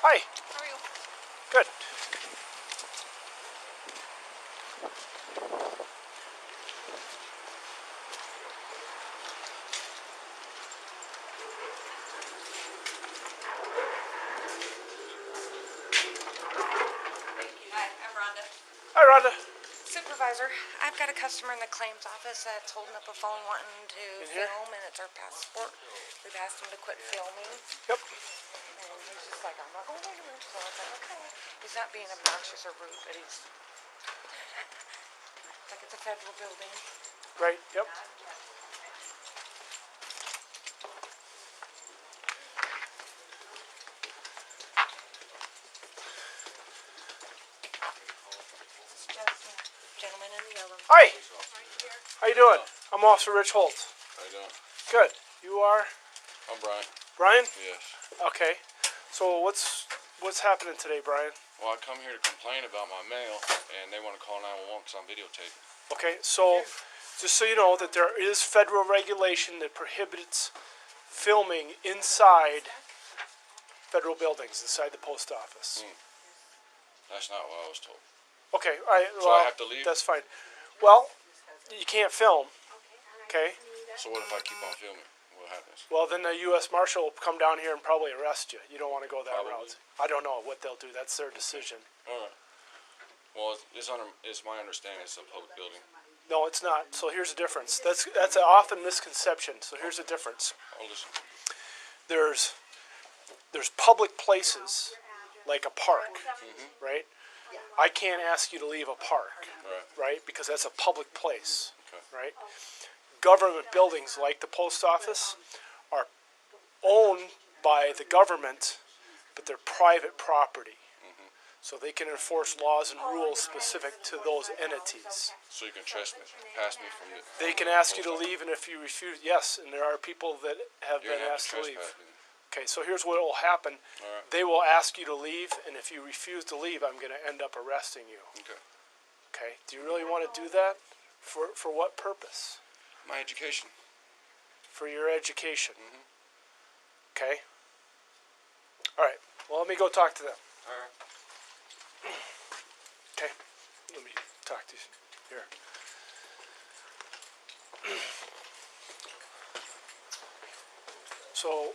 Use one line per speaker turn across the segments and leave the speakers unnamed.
Hi.
How are you?
Good.
Hi, I'm Rhonda.
Hi, Rhonda.
Supervisor, I've got a customer in the claims office that's holding up a phone wanting to
In here?
film, and it's our passport. We've asked him to quit filming,
Yep.
and he's just like, I'm not going anywhere. So I was like, okay. He's not being obnoxious or rude, but he's like, it's a federal building.
Right. Yep.
Gentleman in the yellow.
Hi. How you doing? I'm Officer Rich Holt.
How you doing?
Good. You are
I'm Brian.
Brian?
Yes.
Okay. So what's happening today, Brian?
Well, I come here to complain about my mail, and they want to call 911 because I'm videotaping.
Okay. So just so you know that there is federal regulation that prohibits filming inside federal buildings, inside the post office.
That's not what I was told.
Okay.
So I have to leave?
That's fine. Well, you can't film. Okay.
So what if I keep on filming? What happens?
Well, then the U.S. Marshal will come down here and probably arrest you. You don't want to go that
Probably.
route. I don't know what they'll do. That's their decision.
All right. Well, it's my understanding it's a public building.
No, it's not. So here's the difference. That's an often misconception. So here's the difference.
I'll listen.
There's public places like a park, right? I can't ask you to leave a park, right? Because that's a public place, right? Government buildings like the post office are owned by the government, but they're private property. So they can enforce laws and rules specific to those entities.
So you can pass me from the...
They can ask you to leave, and if you refuse, yes, and there are people that have been asked to leave. Okay, so here's what will happen.
All right.
They will ask you to leave, and if you refuse to leave, I'm going to end up arresting you.
Okay.
Okay, do you really want to do that? For what purpose?
My education.
For your education. Okay? All right, well, let me go talk to them.
All right.
Okay, let me talk to you here. So,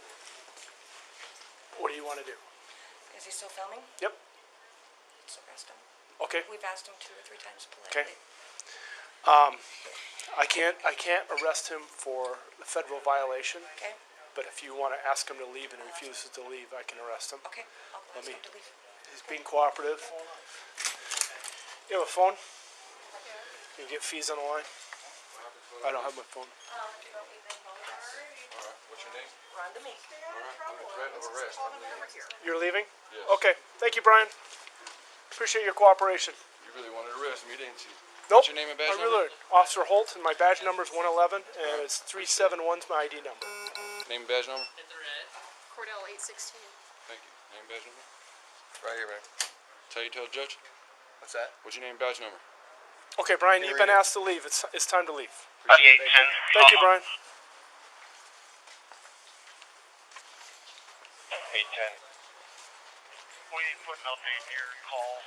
what do you want to do?
Is he still filming?
Yep.
Let's arrest him.
Okay.
We've asked him 2 or 3 times
Okay.
politely.
I can't arrest him for a federal violation.
Okay.
But if you want to ask him to leave and he refuses to leave, I can arrest him.
Okay. I'll ask him to leave.
He's being cooperative. You have a phone? You can get fees on the line? I don't have my phone.
All right. What's your name?
Rhonda Meek.
All right. Under threat of arrest. I'm leaving.
You're leaving?
Yes.
Okay. Thank you, Brian. Appreciate your cooperation.
You really wanted to arrest me, didn't you?
Nope.
What's your name and badge
I
number?
really Officer Holt, and my badge number is 111, and it's 371's my ID number.
Name and badge number?
Cordell 816.
Thank you. Name and badge number?
Right here, man.
Tell the judge.
What's that?
What's your name and badge number?
Okay, Brian, you've been asked to leave. It's time to leave.
Appreciate it.
Thank you, Brian.
810. We put an update here. Call.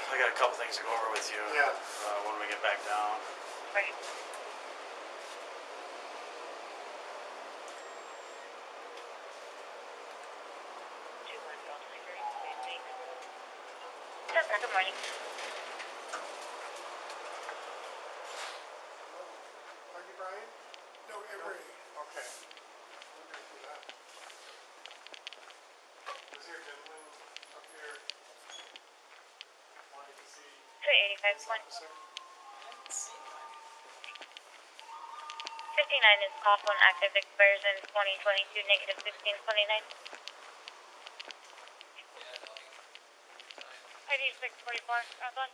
I got a couple things to go over with you.
Yeah.
When we get back down.
Right.
Good morning.
Okay. Is there a gentleman up here wanting to see
385
officer?
59 is call phone active, expires in 2022, negative 1629. ID 644, Roslyn.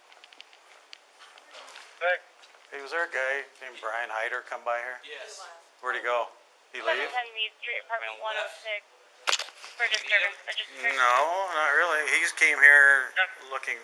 Hey, was there a guy named Brian Hyder come by here?
Yes.
Where'd he go? He leave?
710 Mead Street, apartment 106. For disturbance, registration.
No, not really. He just came here looking.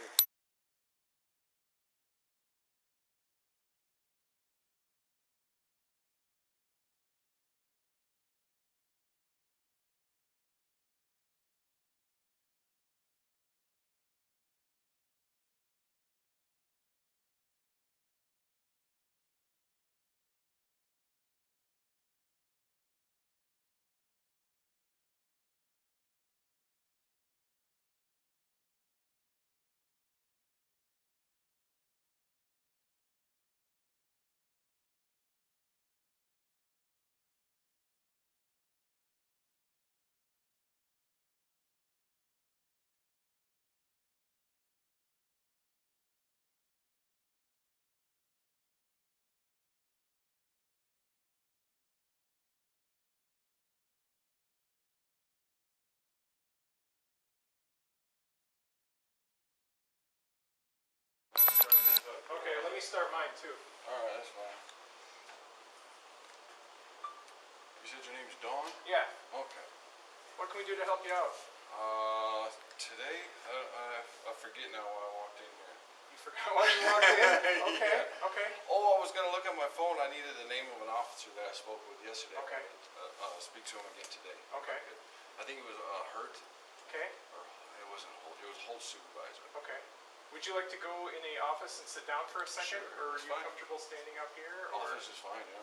Okay, let me start mine too.
Alright, that's fine. You said your name's Dawn?
Yeah.
Okay.
What can we do to help you out?
Today, I forget now why I walked in here.
You forgot why you walked in? Okay, okay.
Oh, I was gonna look at my phone, I needed the name of an officer that I spoke with yesterday.
Okay.
Speak to him again today.
Okay.
I think it was, Hurt,
Okay,
or it wasn't Holt, it was Holt supervisor.
okay. Would you like to go in the office and sit down for a second?
Sure,
Or are
that's
you
fine.
comfortable standing up here? Or
Office is fine, yeah.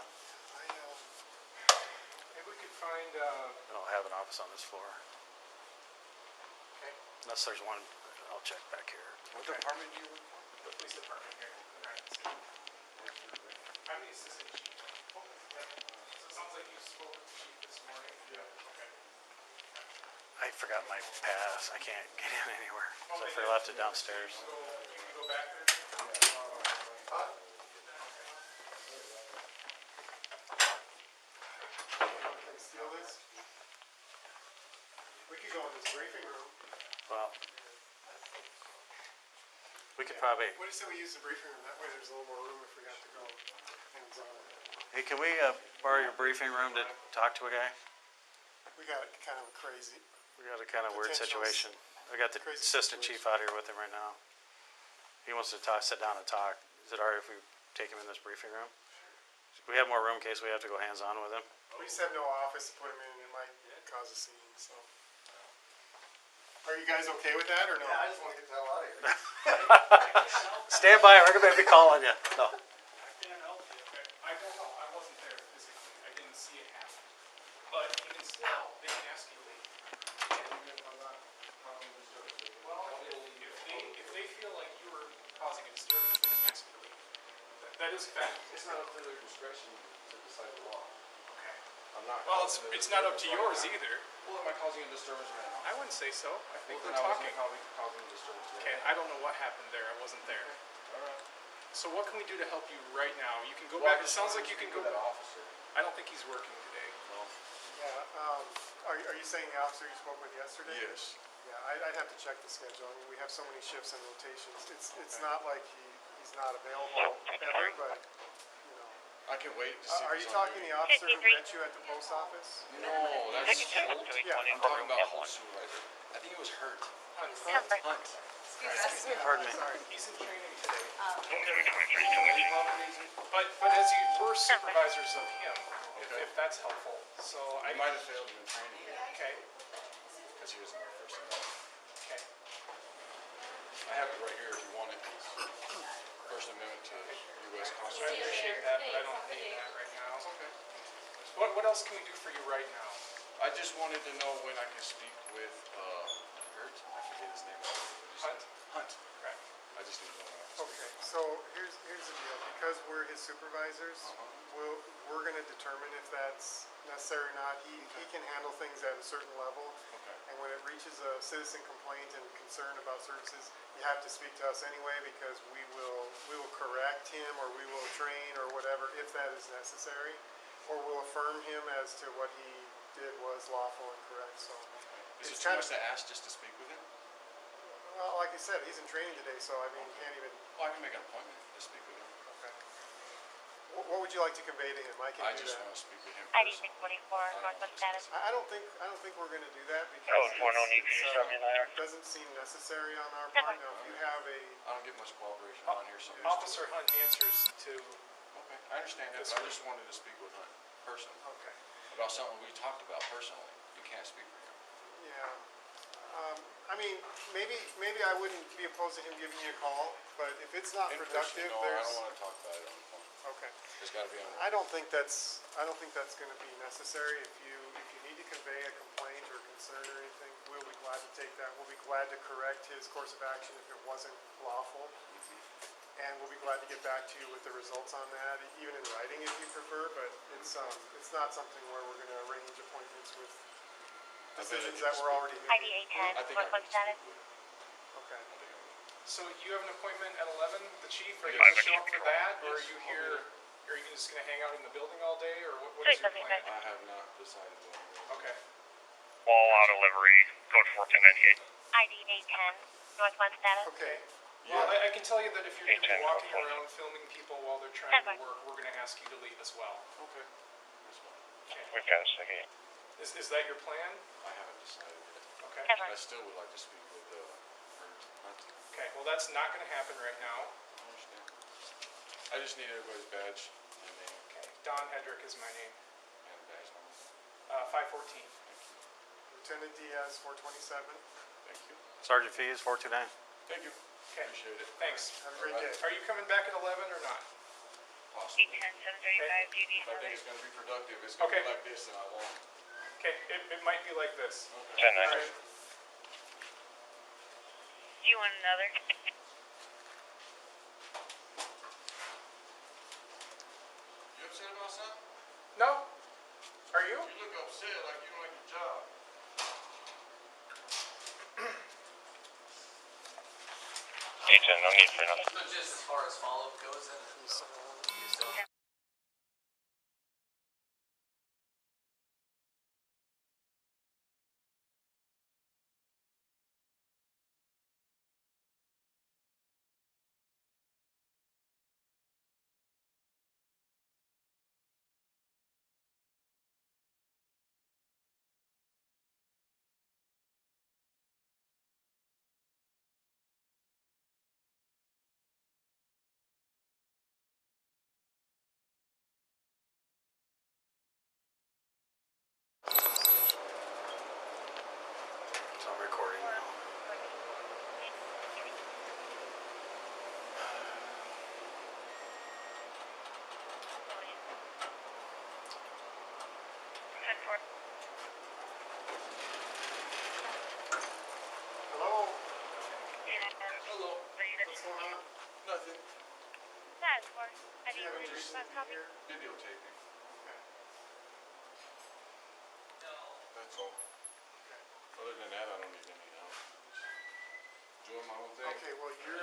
maybe we could find,
I don't have an office on this floor.
okay,
Unless there's one, I'll check back here.
What
Okay.
department do you work for?
the police department here. Alright. I'm the assistant chief. So it sounds like you spoke with the chief this morning? Yeah. Okay.
I forgot my pass. I can't get in anywhere. So I left it downstairs.
You can go back there?
Steal this? We could go in this briefing room.
Well, we could probably.
What do you say we use the briefing room? That way there's a little more room if we have to go hands on.
Hey, can we borrow your briefing room to talk to a guy?
We got kind of a crazy,
We got a kind of weird
Potential
situation. I got the
crazy
assistant chief out here with him right now. He wants to talk, sit down and talk. Is it alright if we take him in this briefing room? We have more room in case we have to go hands-on with him.
we just have no office to put him in. It might cause a scene, so. Are you guys okay with that or no?
I just want to get the hell out of here.
Stand by, we're gonna be calling you. No.
Can't help you. Okay. I don't know. I wasn't there physically. I didn't see it happen. But even still, they can ask you to leave. Well, if they feel like you were causing a disturbance, they can ask you to leave. That is a fact.
It's not up to their discretion to decide the law.
Okay.
I'm not.
Well, it's not up to yours either.
Well, am I causing a disturbance right now?
I wouldn't say so. I think
Well,
we're
then I
talking.
wasn't causing a disturbance right
Okay,
now.
I don't know what happened there. I wasn't there.
Alright.
So what can we do to help you right now? You can go
Well,
back. It sounds like you can go
that
back.
officer.
I don't think he's working today.
No.
Yeah, are you saying the officer you spoke with yesterday?
Yes.
Yeah, I'd have to check the schedule. I mean, we have so many shifts and rotations. It's not like he's not available ever, but, you know.
I can wait to see.
Are
if
you
he's on
talking
duty.
the officer who met you at the post office?
No, that's Holt.
Yeah.
I'm talking about Holt supervisor. I think it was Hurt.
Number.
Hunt.
Pardon me.
Sorry.
He's in training today.
He
But as you were supervisors of him, if that's helpful. So I
might have failed you in training
Okay.
because he was my first amendment.
Okay.
I have it right here if you want it. First Amendment to U.S.
I
Constitution.
appreciate that, but I don't need that right now. Okay. What else can we do for you right now?
I just wanted to know when I can speak with Hurt. I forget his name.
Hunt?
Hunt.
Okay.
I just need to know when I can speak.
Okay, so here's the deal, because we're his supervisors, we're gonna determine if that's necessary or not. He can handle things at a certain level.
Okay.
And when it reaches a citizen complaint and concern about services, you have to speak to us anyway, because we will correct him, or we will train, or whatever, if that is necessary. Or we'll affirm him as to what he did was lawful and correct, so.
Is it
It's
too
kind
much
of,
to ask just to speak with him?
well, like I said, he's in training today, so I mean, you can't even,
Well, I can make an appointment to speak with him.
okay. What would you like to convey to him? I can
I
do
just
that.
want to speak with him
ID
personally.
644, Northwest status.
I don't think we're gonna do that, because
Oh, it's 109,
it doesn't seem necessary on our part. Now, if you have a,
I don't get much cooperation on here, so.
Officer Hunt answers to,
Okay, I understand that, but I just wanted to speak with Hunt personally,
okay,
about something we talked about personally. You can't speak for him.
yeah. I mean, maybe I wouldn't be opposed to him giving you a call, but if it's not
In person,
productive,
no, I
there's,
don't want to talk about it on the phone.
okay.
It's gotta be on the.
I don't think that's gonna be necessary. If you need to convey a complaint or concern or anything, we'll be glad to take that. We'll be glad to correct his course of action if it wasn't lawful. And we'll be glad to get back to you with the results on that, even in writing if you prefer, but it's not something where we're gonna arrange appointments with decisions that were already made.
ID 810,
I think I
Northwest
can
status.
speak with him.
Okay.
so you have an appointment at 11 with the chief? Are you
Yes.
gonna show up for that, or are you here, are you just gonna hang out in the building all day, or what is your plan?
I have not decided what I'm doing.
Okay,
wall auto livery, code 1498.
ID 810, Northwest status.
Okay,
well, I can tell you that if you're gonna be
810,
walking
12.
around filming people while they're trying to
Standby.
work, we're gonna ask you to leave as well.
Okay, that's fine.
We've got a second.
Is that your plan?
I haven't decided yet.
Okay,
Standby.
I still would like to speak with, Hunt.
okay, well, that's not gonna happen right now.
I understand. I just need everybody's badge and name
Okay, Don Hedrick is my name,
and badge number.
514.
Lieutenant Diaz, 427.
Thank you.
Sergeant Fees, 429.
Thank you.
Okay,
Appreciate it.
thanks.
Have a great
Alright.
day.
Are you coming back at 11 or not?
Possibly.
810, 735, DD.
If I think it's gonna be productive, it's gonna be
Okay.
like this, and I won't.
Okay, it might be like this.
10
All
9.
right.
Do you want another?
You upset about something?
No? Are you?
You look upset like you don't like your job.
810, no need for nothing.
So just as far as follow-up goes, then you still
It's on recording now.
Hello,
Hello.
what's going on?
Nothing.
Status for
Do
ID
you have any
reason
reason to be
copy.
here?
Videotaping.
Okay.
That's all.
Okay.
Other than that, I don't need any help. Doing my own thing.
Okay, well, you're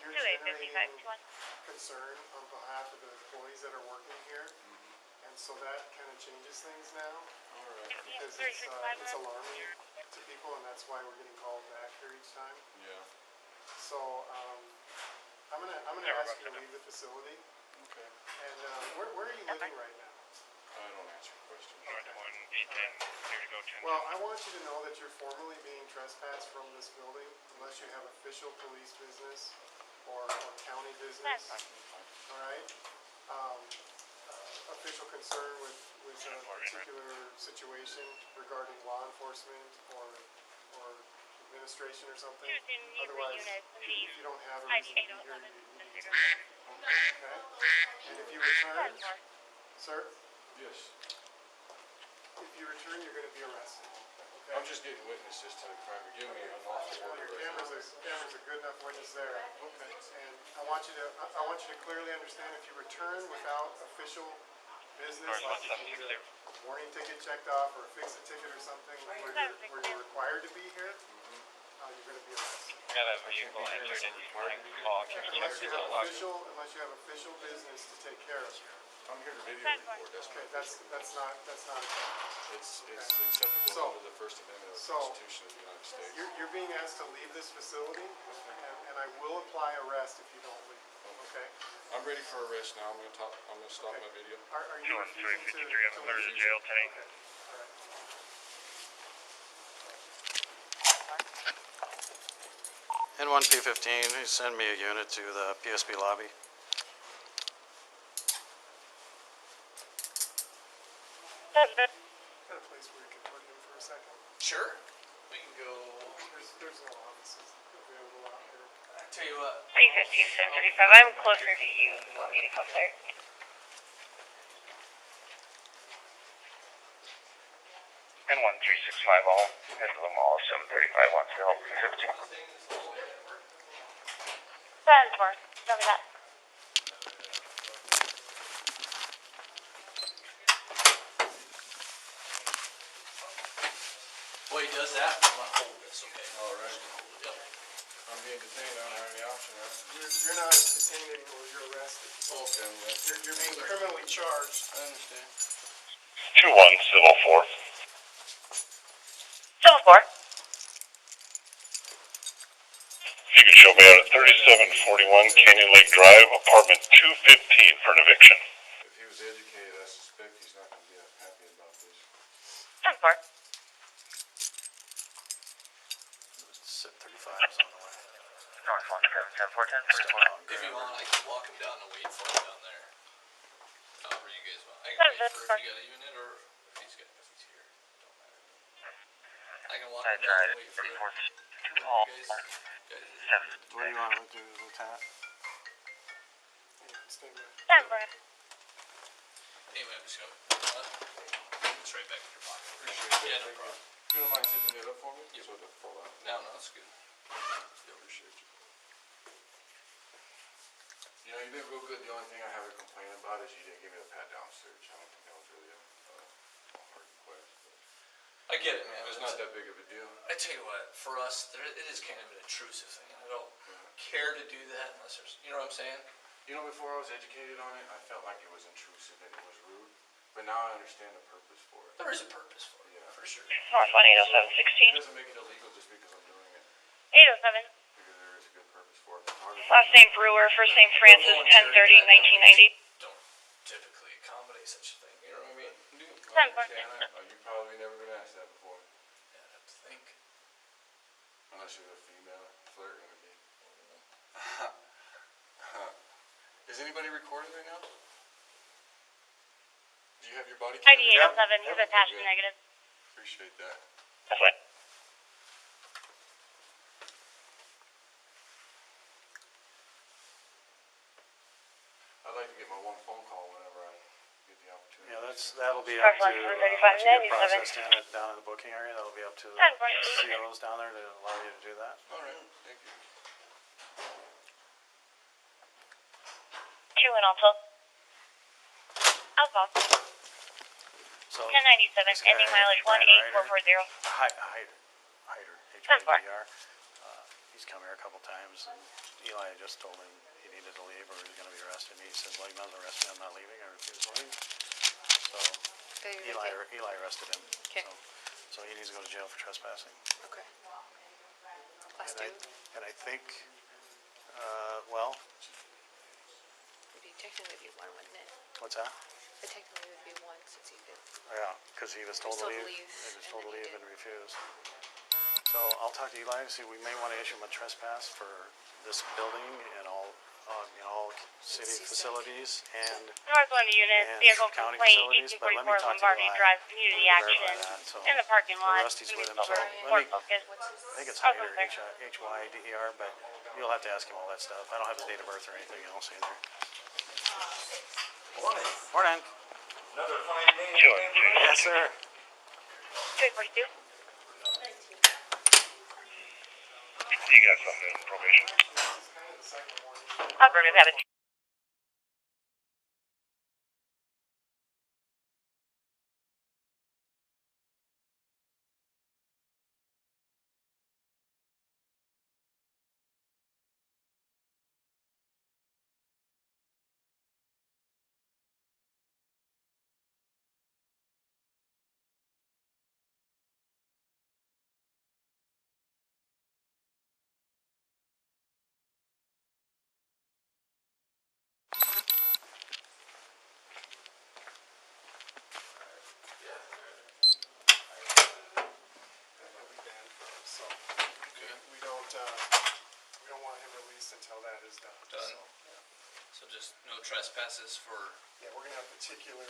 2855,
generating
21.
concern on behalf of the employees that are working here, and so that kind of changes things now,
All right.
because it's alarming to people, and that's why we're getting called back here each time.
Yeah.
So, I'm gonna ask you to leave the facility,
Okay.
and, where are you living right now?
I don't answer questions.
810, here to go 10.
Well, I want you to know that you're formally being trespassed from this building unless you have official police business or county business, all right? Official concern with a particular situation regarding law enforcement or administration or something.
Choose in your
Otherwise,
unit,
if
please.
you don't have a
ID
reason to be here,
807,
you need to
disregard.
okay? And if you return,
Status for.
sir,
Yes.
if you return, you're gonna be arrested. okay?
I'm just getting witnesses to the crime. You're giving me an awful
Well,
order
your
right now.
camera's a good enough witness there. Okay. And I want you to clearly understand if you return without official business, like if you need a warning ticket checked off or a fix a ticket or something where you're required to be here, you're gonna be arrested.
Got a vehicle entered in morning call.
Unless you have official business to take care of.
I'm here to video record. That's
Okay,
my
that's not.
It's acceptable
So-
under the First Amendment of the
so-
Constitution of the United States.
You're being asked to leave this facility, and I will apply arrest if you don't leave, okay?
I'm ready for arrest now. I'm gonna stop my video.
Are you refusing to?
21353 on the third to jail today.
Okay, all right.
N1P15, send me a unit to the PSP lobby.
That's good.
Got a place where you can put him for a second?
Sure. We can go.
There's no offices available out here.
I tell you what.
315-735. I'm closer to you. You want me to come there?
And 1365 all. Head to the mall. 735 wants to help. 15.
That's more. Tell me that.
Well, he does that, I'm not holding this, okay?
All right.
Yep.
I'm being detained. I don't have any option, right?
You're not detained anymore, you're arrested.
Okay, I'm arrested.
You're being criminally charged.
I understand.
2-1, civil 4.
Civil 4.
You can show me out at 3741 Canyon Lake Drive, apartment 215 for an eviction.
If he was educated, I suspect he's not gonna be happy about this.
10-4.
735 is on the way.
North 177
If you want, I can walk him down and wait for him down there. However you guys want. I can wait for if you got a unit or if he's here. Don't matter. I can walk him down and wait for him.
All.
You guys
What do you want to do, Lieutenant?
Stay there.
10-4.
Anyway, I'm just gonna, it's right back in your pocket.
Appreciate it.
Yeah, no problem.
You don't mind zipping it up for me? So it doesn't fall out.
No, it's good.
Yeah, appreciate you. You know, you've been real good. The only thing I have a complaint about is you didn't give me the pat down search. I don't think that was really a hard request. But
I get it, man.
it's not that big of a deal.
I tell you what, for us, it is kind of an intrusive thing. I don't care to do that unless there's, you know what I'm saying?
You know, before I was educated on it, I felt like it was intrusive and it was rude. But now I understand the purpose for it.
There is a purpose for it,
Yeah.
for sure.
North 1-807-16.
It doesn't make it illegal just because I'm doing it.
807.
Because there is a good purpose for it. Photography.
Last name Brewer, first name Francis, 10/30/1990.
Don't typically accommodate such a thing, you know what I mean?
I understand that. You probably never been asked that before.
Yeah, I have to think.
Unless you're a female flirting with me. Is anybody recording right now? Do you have your body camera?
ID 807, he's attached
Good.
negative.
Appreciate that.
That's right.
I'd like to get my one phone call whenever I get the opportunity.
Yeah, that'll be up to,
North 135,
once you get
97.
processed in it down in the booking area, that'll be up to the
10.8.
COs down there to allow you to do that.
All right, thank you.
2 and also. Alpha.
So
1097,
this guy,
ending mileage
Brian
18440.
Hyder,
That's fine.
H-Y-D-E-R. He's come here a couple times, and Eli just told him he needed to leave or he was gonna be arrested, and he says, well, you might as well arrest me, I'm not leaving, I refuse to leave. So Eli arrested him.
Okay.
So he needs to go to jail for trespassing.
Okay. Class
And
2
and I think, well,
would be technically be 1, wouldn't it?
what's that?
It technically would be 1 since he did.
Yeah, because he was told to
told to
leave,
leave,
he was
and
told to
then he
leave
did.
and refused. So I'll talk to Eli, see, we may want to issue him a trespass for this building and all city
City stuff.
facilities and
North 1 unit,
And
vehicle
county
complaint,
facilities, but let me
1844
talk to
Lombardi
Eli
Drive, community
to
action.
verify that, so
In the parking
the
lot.
rest he's with him, so
Over,
let
Ford
me-
Focus.
I think it's
I'll
Hyder,
go there.
H-Y-D-E-R, but you'll have to ask him all that stuff. I don't have his date of birth or anything else in there. Morning.
Another fine day.
Yes, sir.
242.
You got something in probation.
This is kind of the second warning.
Affirmative, have it.
He'll be banned from, so
Okay.
we don't want him released until that is done.
Done.
So, yeah.
So just no trespasses for,
Yeah, we're gonna have particular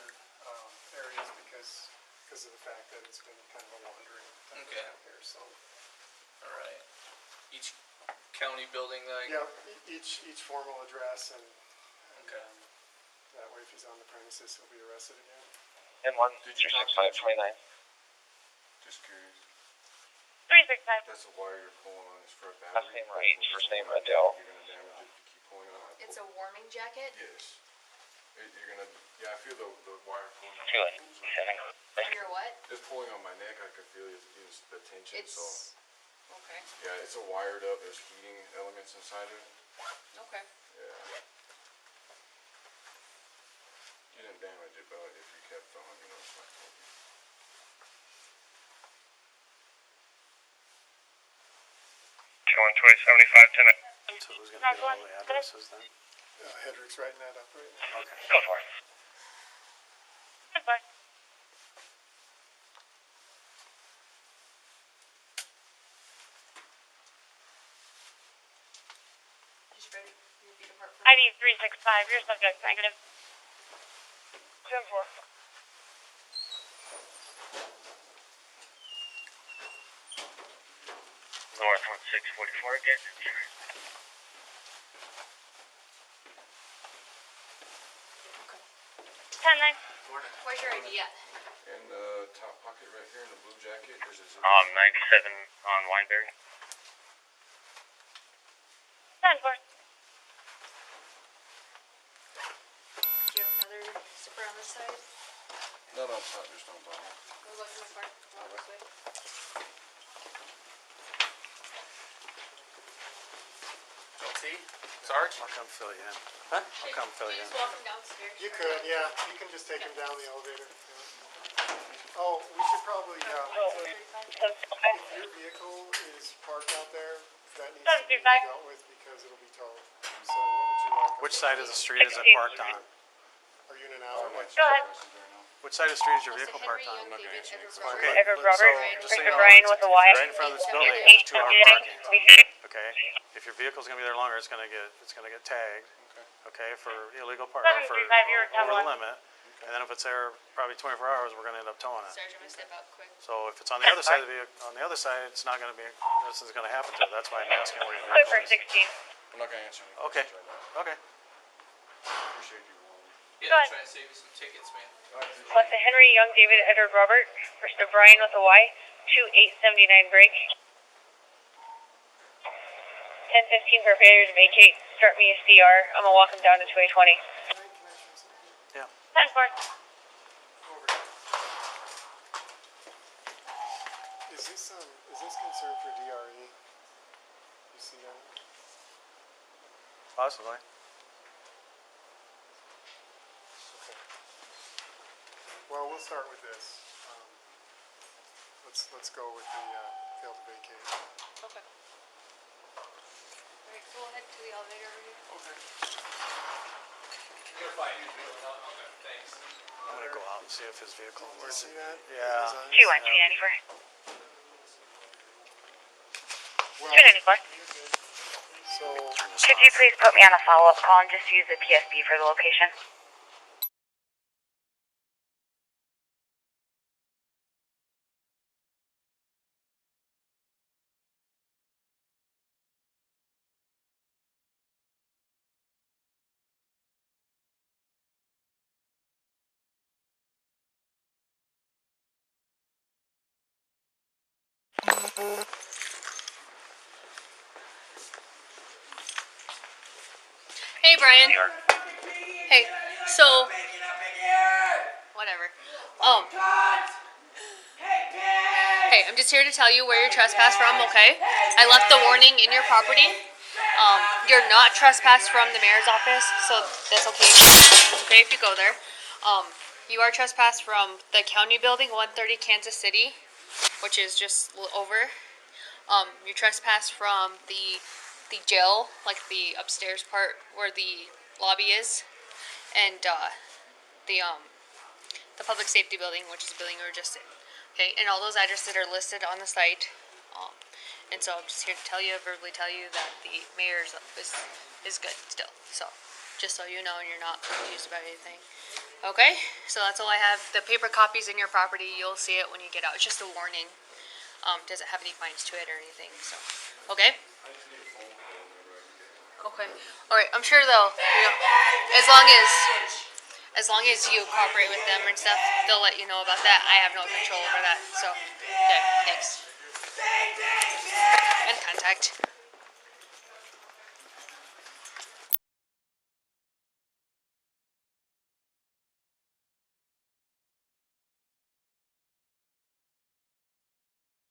areas because of the fact that it's been kind of a wandering type of
Okay.
town here, so.
alright. Each county building that I.
Yeah, each formal address and
Okay.
that way if he's on the premises, he'll be arrested again.
And one,
Did you talk to
36529.
Just curious.
365.
That's the wire you're pulling on his front battery.
Last name Range, first name Adele.
You're gonna damage it if you keep pulling it on.
It's a warming jacket
Yes. You're gonna, yeah, I feel the wire pulling on.
287.
on your what?
Just pulling on my neck, I can feel it's the tension, so.
It's, okay,
Yeah, it's a wired up, there's heating elements inside of it.
okay.
Yeah. You didn't damage it, but if you kept on, it's not cool.
2127510.
So who's gonna get all the addresses then?
Hedrick's writing that up right now.
Okay.
Go for it.
Goodbye.
Just ready, your feet apart from.
ID 365, your subject negative. 2-4.
North 1644 again.
10-9.
Where's your ID at?
In the top pocket right here in the blue jacket, there's a zip.
97 on Wineberry.
10-4.
Do you have another zipper on this side?
Not on top, just on bottom.
Go look in the car, go this way.
See? Sarge?
I'll come fill you in. Huh? I'll come fill you in.
Just walk him downstairs.
You could, yeah, you can just take him down the elevator. Yeah. Oh, we should probably, if your vehicle is parked out there, that needs to be
725.
dealt with because it'll be towed. So what would you like?
Which side of the street is it parked on?
Are you in an alleyway?
Go ahead.
Which side of the street is your
Also
vehicle
Henry
parked on?
Young, David, Edward
Okay,
Robert.
Edward
so
Robert,
just so you
Christopher
know,
Bryan
it's-
with a
if
Y.
you're right in front of this building, it's 2-hour parking. Okay, if your vehicle's gonna be there longer, it's gonna get tagged. Okay, for illegal park, or for
735, you're
over the
10-1.
limit. And then if it's there probably 24 hours, we're gonna end up towing it.
Sarge, I'm gonna step out quick.
So if it's on the other side of the vehicle, on the other side, it's not gonna be, this is gonna happen to it. That's why I'm asking where your
Clifford
vehicle is.
16.
I'm not gonna answer any
Okay,
questions right now.
okay.
Appreciate you, Wally.
Yeah,
Go ahead.
try and save you some tickets, man.
Select the Henry Young, David, Edward Robert, Christopher Bryan with a Y. 2879 break. 1015 for failure to vacate. Start me a CR. I'm gonna walk him down to 220.
Yeah.
10-4.
Is this concern for DRE? You see that?
Possibly.
Okay. Well, we'll start with this. Let's go with the fail to vacate.
Okay. Alright, go ahead to the elevator over here.
Okay.
You're gonna find your vehicle, huh? Okay, thanks.
I'm gonna go out and see if his vehicle
You
is.
see that?
Yeah.
21294.
Well,
294.
so
Could you please put me on a follow-up call and just use the PSB for the location?
Hey, Brian. Hey, so whatever. Hey, I'm just here to tell you where you're trespassed from, okay? I left the warning in your property. You're not trespassed from the mayor's office, so that's okay. It's okay if you go there. You are trespassed from the county building, 130 Kansas City, which is just over. You're trespassed from the jail, like the upstairs part where the lobby is, and the public safety building, which is the building we were just in. Okay, and all those addresses are listed on the site. And so I'm just here to verbally tell you that the mayor's office is good still. So, just so you know and you're not confused about anything. Okay, so that's all I have. The paper copies in your property, you'll see it when you get out. It's just a warning. Doesn't have any fines to it or anything. So, okay. Okay. All right. I'm sure they'll, as long as you cooperate with them and stuff, they'll let you know about that. I have no control over that. So, okay. Thanks. And contact.